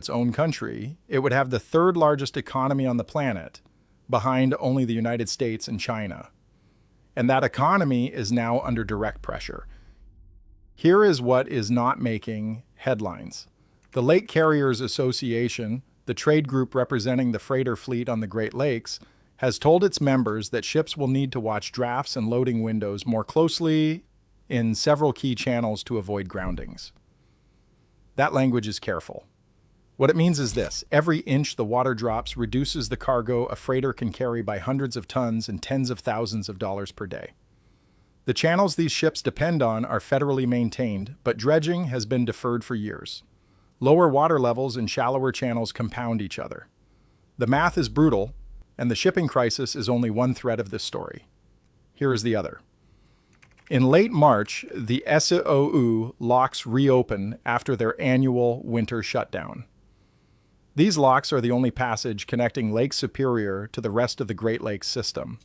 its own country, it would have the third largest economy on the planet, behind only the United States and China. And that economy is now under direct pressure. Here is what is not making headlines. The Lake Carriers Association, the trade group representing the freighter fleet on the Great Lakes, has told its members that ships will need to watch drafts and loading windows more closely in several key channels to avoid groundings. That language is careful. What it means is this: every inch the water drops reduces the cargo a freighter can carry by hundreds of tons and tens of thousands of dollars per day. The channels these ships depend on are federally maintained, but dredging has been deferred for years. Lower water levels and shallower channels compound each other. The math is brutal, and the shipping crisis is only one thread of this story. Here is the other. In late March, the SOU locks reopen after their annual winter shutdown. These locks are the only passage connecting Lake Superior to the rest of the Great Lakes system.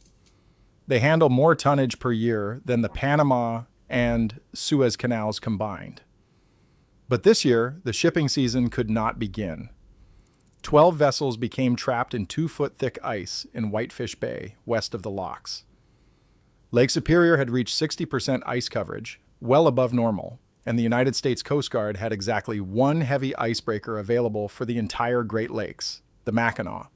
They handle more tonnage per year than the Panama and Suez canals combined. But this year, the shipping season could not begin. 12 vessels became trapped in 2-foot-thick ice in Whitefish Bay, west of the locks. Lake Superior had reached 60% ice coverage, well above normal, and the United States Coast Guard had exactly one heavy icebreaker available for the entire Great Lakes, the Mackinac.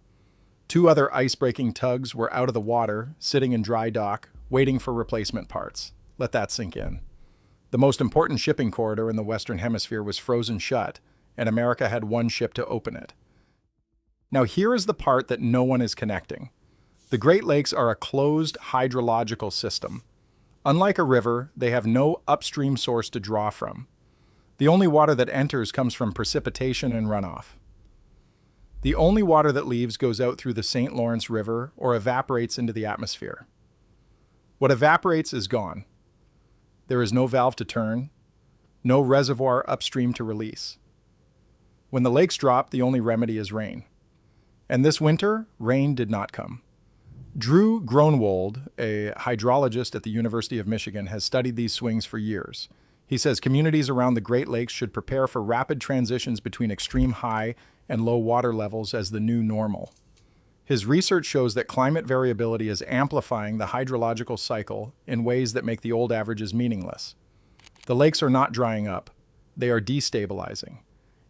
2 other ice-breaking tugs were out of the water, sitting in dry dock, waiting for replacement parts. Let that sink in. The most important shipping corridor in the Western Hemisphere was frozen shut, and America had one ship to open it. Now here is the part that no one is connecting. The Great Lakes are a closed hydrological system. Unlike a river, they have no upstream source to draw from. The only water that enters comes from precipitation and runoff. The only water that leaves goes out through the St. Lawrence River or evaporates into the atmosphere. What evaporates is gone. There is no valve to turn, no reservoir upstream to release. When the lakes drop, the only remedy is rain. And this winter, rain did not come. Drew Gronwald, a hydrologist at the University of Michigan, has studied these swings for years. He says communities around the Great Lakes should prepare for rapid transitions between extreme high and low water levels as the new normal. His research shows that climate variability is amplifying the hydrological cycle in ways that make the old averages meaningless. The lakes are not drying up, they are destabilizing.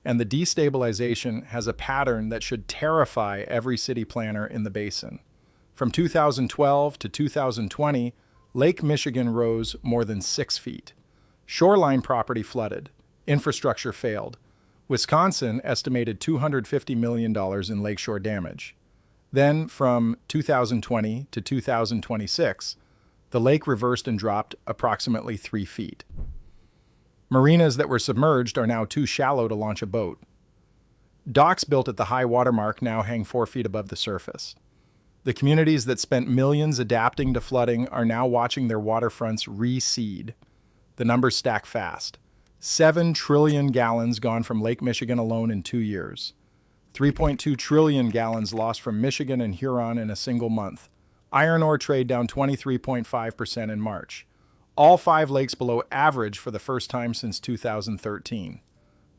And the destabilization has a pattern that should terrify every city planner in the basin. From 2012 to 2020, Lake Michigan rose more than 6 feet. Shoreline property flooded. Infrastructure failed. Wisconsin estimated $250 million in lakeshore damage. Then, from 2020 to 2026, the lake reversed and dropped approximately 3 feet. Marinas that were submerged are now too shallow to launch a boat. Docks built at the high water mark now hang 4 feet above the surface. The communities that spent millions adapting to flooding are now watching their waterfronts recede. The numbers stack fast. 7 trillion gallons gone from Lake Michigan alone in 2 years. 3.2 trillion gallons lost from Michigan and Huron in a single month. Iron ore trade down 23.5% in March. All 5 lakes below average for the first time since 2013.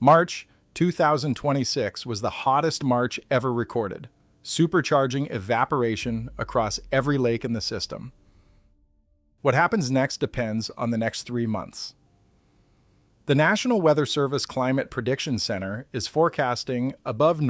March 2026 was the hottest March ever recorded, supercharging evaporation across every lake in the system. What happens next depends on the next 3 months. The National Weather Service Climate Prediction Center is forecasting above normal